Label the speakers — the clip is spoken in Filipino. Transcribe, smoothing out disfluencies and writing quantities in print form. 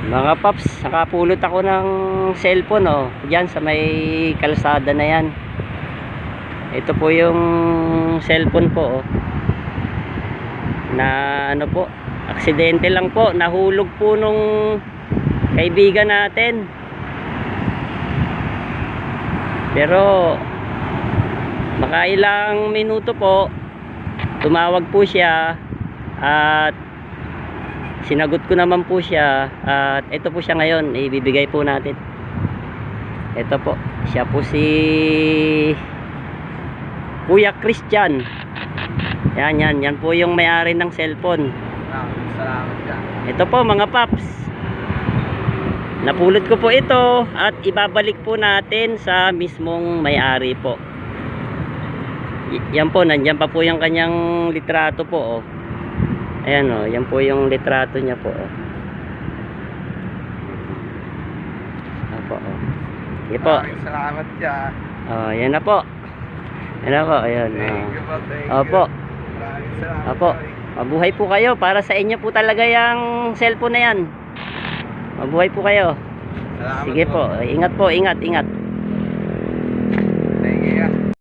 Speaker 1: Mga paps, nakapulot ako ng cellphone diyan sa may kalsada na yan. Ito po yung cellphone po na ano po, aksidente lang po, nahulog po nung kaibigan natin. Pero makailang minuto po tumawag po siya at sinagot ko naman po siya, at ito po siya ngayon, ibibigay po natin. Ito po, siya po si Kuya Christian. Yan po yung may-ari ng cellphone.
Speaker 2: Salamat ka.
Speaker 1: Ito po mga paps, napulot ko po ito at ibabalik po natin sa mismong may-ari po. Yan po, nandyan pa po yung kanyang litrato po ayan yan po yung litrato niya po Opo, Sige po.
Speaker 2: Salamat ka.
Speaker 1: Yan na po. Yan na po, ayan. Opo.
Speaker 2: Salamat.
Speaker 1: Opo. Mabuhay po kayo, para sa inyo po talaga yung cellphone na yan. Mabuhay po kayo.
Speaker 2: Salamat
Speaker 1: Sige po, ingat po, ingat.